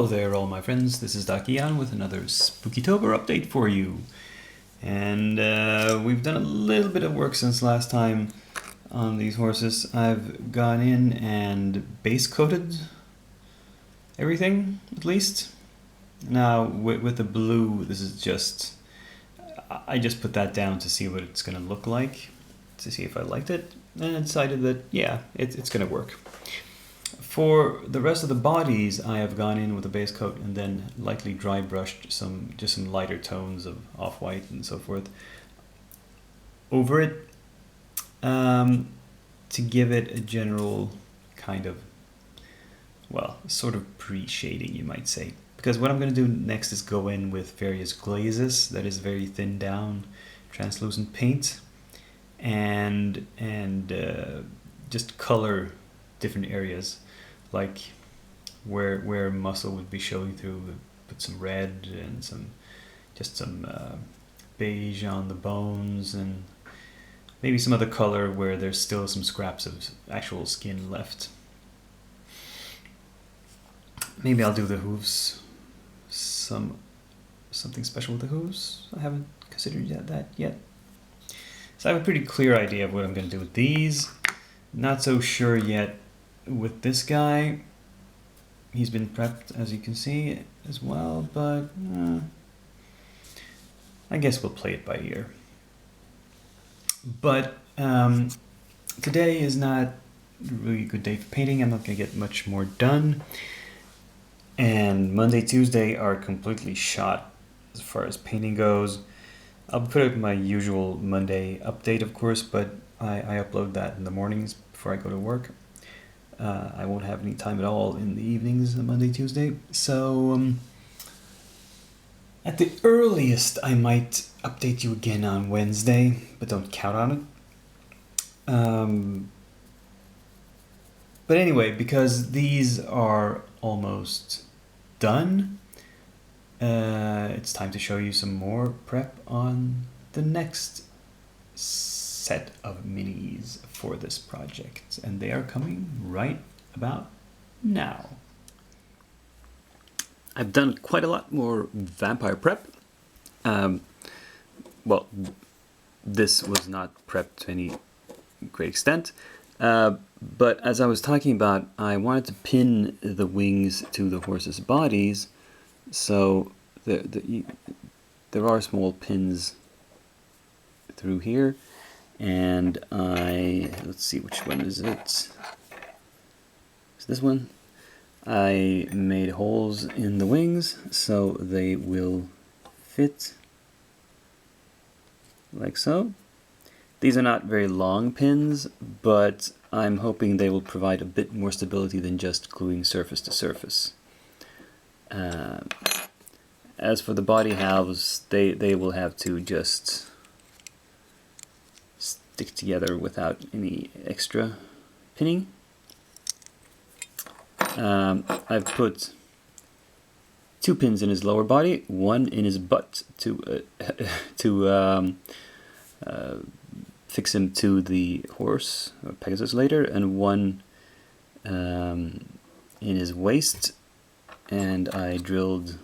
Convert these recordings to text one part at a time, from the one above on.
Hello there all my friends, this is Dakian with another Spookytober update for you. And we've done a little bit of work since last time on these horses. I've gone in and base coated everything, at least. Now with the blue, this is just, I just put that down to see what it's going to look like, to see if I liked it, and I decided that yeah, it's going to work. For the rest of the bodies, I have gone in with a base coat and then lightly dry brushed just some lighter tones of off-white and so forth over it, to give it a general kind of, well, sort of pre-shading, you might say. Because what I'm going to do next is go in with various glazes, that is very thin down, translucent paint, and just color different areas. Like where muscle would be showing through, put some red and some beige on the bones, and maybe some other color where there's still some scraps of actual skin left. Maybe I'll do the hooves, something special with the hooves. I haven't considered that yet. So I have a pretty clear idea of what I'm going to do with these. Not so sure yet with this guy. He's been prepped, as you can see, as well, but I guess we'll play it by ear. But today is not really a good day for painting. I'm not going to get much more done. And Monday, Tuesday are completely shot as far as painting goes. I'll put up my usual Monday update, of course, but I upload that in the mornings before I go to work. I won't have any time at all in the evenings on Monday, Tuesday. So at the earliest, I might update you again on Wednesday, but don't count on it. But anyway, because these are almost done, it's time to show you some more prep on the next set of minis for this project, and they are coming right about now. I've done quite a lot more vampire prep. Well, this was not prepped to any great extent, but as I was talking about, I wanted to pin the wings to the horses' bodies, so there are small pins through here. And let's see, which one is it? It's this one. I made holes in the wings so they will fit like so. These are not very long pins, but I'm hoping they will provide a bit more stability than just gluing surface to surface. As for the body halves, they will have to just stick together without any extra pinning. I've put 2 pins in his lower body, 1 in his butt to fix him to the horse, or Pegasus later, and 1 in his waist, and I drilled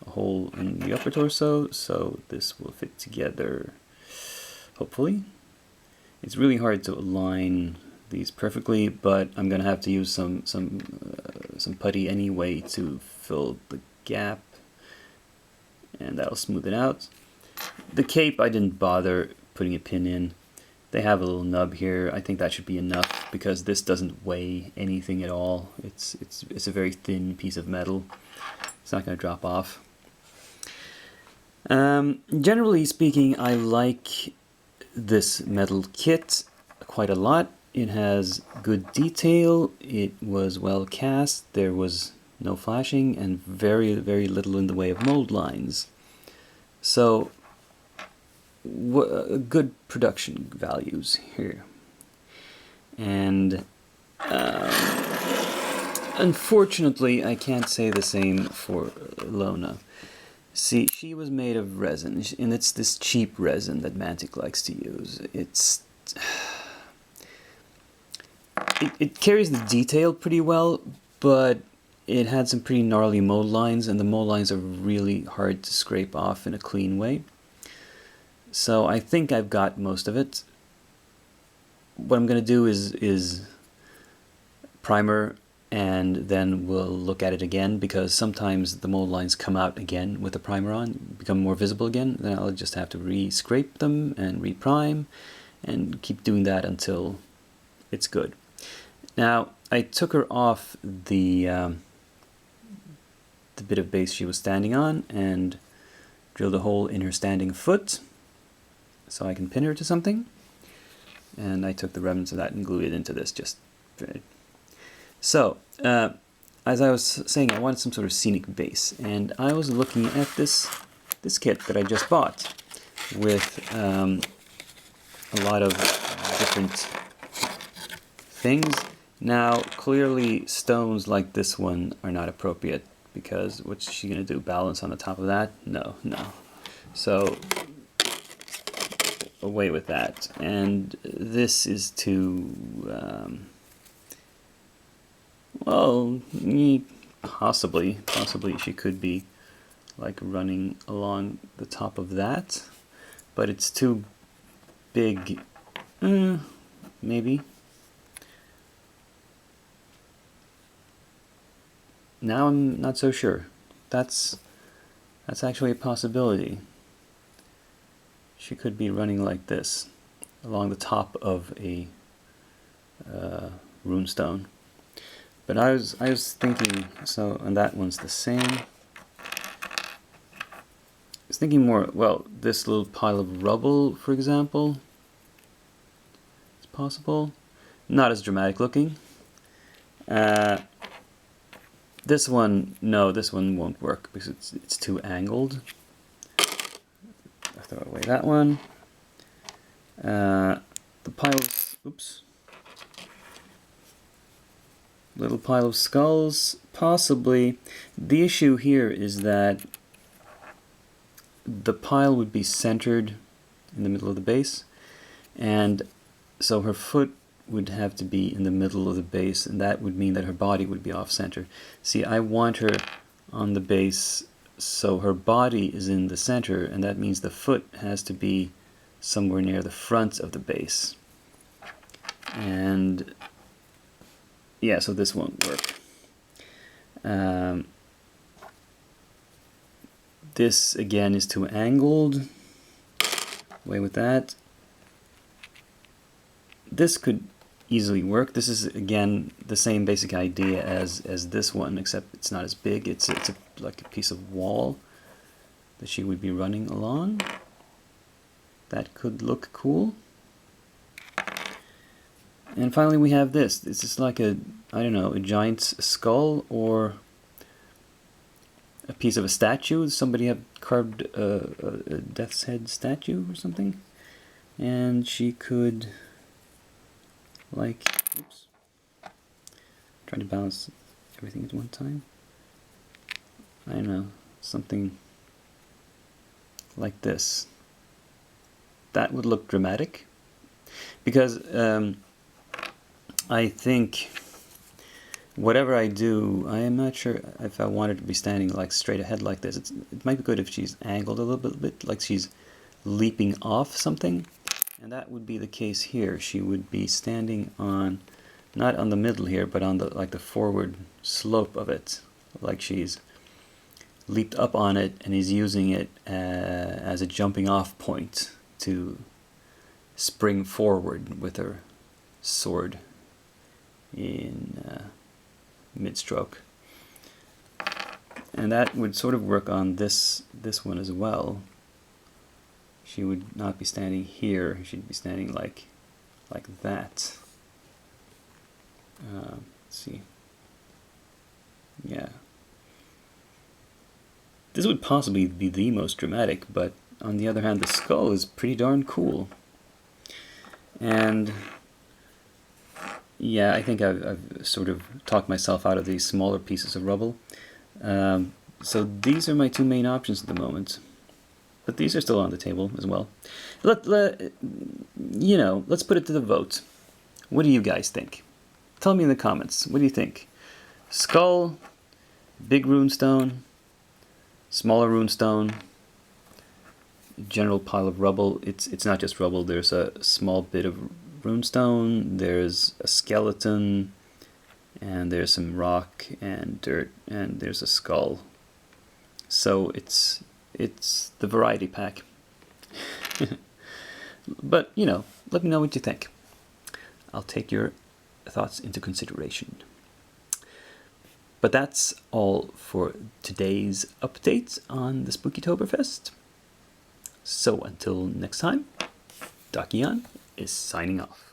a hole in the upper torso, so this will fit together, hopefully. It's really hard to align these perfectly, but I'm gonna have to use some putty anyway to fill the gap, and that'll smooth it out. The cape, I didn't bother putting a pin in. They have a little nub here. I think that should be enough because this doesn't weigh anything at all. It's a very thin piece of metal. It's not gonna drop off. Generally speaking, I like this metal kit quite a lot. It has good detail, it was well cast, there was no flashing, and very little in the way of mold lines. So good production values here. And unfortunately, I can't say the same for Lona. See, she was made of resin, and it's this cheap resin that Mantic likes to use. It carries the detail pretty well, but it had some pretty gnarly mold lines, and the mold lines are really hard to scrape off in a clean way. So I think I've got most of it. What I'm going to do is primer, and then we'll look at it again, because sometimes the mold lines come out again with the primer on, become more visible again. Then I'll just have to re-scrape them and re-prime, and keep doing that until it's good. Now, I took her off the bit of base she was standing on and drilled a hole in her standing foot so I can pin her to something. And I took the remnants of that and glued it into this. So, as I was saying, I wanted some sort of scenic base, and I was looking at this kit that I just bought with a lot of different things. Now, clearly stones like this one are not appropriate, because what's she going to do, balance on the top of that? No. So, away with that. And this is to, well, possibly she could be like running along the top of that, but it's too big, maybe. Now I'm not so sure. That's actually a possibility. She could be running like this, along the top of a runestone. But I was thinking, so, and that one's the same. I was thinking more, well, this little pile of rubble, for example. It's possible. Not as dramatic looking. This one, no, this one won't work because it's too angled. I'll throw away that one. The piles, oops. Little pile of skulls, possibly. The issue here is that the pile would be centered in the middle of the base, and so her foot would have to be in the middle of the base, and that would mean that her body would be off center. See, I want her on the base so her body is in the center, and that means the foot has to be somewhere near the front of the base. And yeah, so this won't work. This again is too angled. Away with that. This could easily work. This is again the same basic idea as this one, except it's not as big. It's like a piece of wall that she would be running along. That could look cool. And finally we have this. This is like a, I don't know, a giant's skull or a piece of a statue. Somebody had carved a death's head statue or something. And she could, like, oops, trying to balance everything at one time. I don't know, something like this. That would look dramatic, because I think whatever I do, I am not sure if I want her to be standing like straight ahead like this. It might be good if she's angled a little bit, like she's leaping off something. And that would be the case here. She would be standing on, not on the middle here, but on the, like the forward slope of it, like she's leaped up on it and is using it as a jumping off point to spring forward with her sword in mid-stroke. And that would sort of work on this one as well. She would not be standing here, she'd be standing like that. Let's see. Yeah. This would possibly be the most dramatic, but on the other hand, the skull is pretty darn cool. And yeah, I think I've sort of talked myself out of these smaller pieces of rubble. So these are my two main options at the moment. But these are still on the table as well. You know, let's put it to the vote. What do you guys think? Tell me in the comments. What do you think? Skull, big runestone, smaller runestone, general pile of rubble. It's not just rubble. There's a small bit of runestone. There's a skeleton, and there's some rock and dirt, and there's a skull. So it's the variety pack. But let me know what you think. I'll take your thoughts into consideration. But that's all for today's update on the Spookytoberfest. So until next time, Dakian is signing off.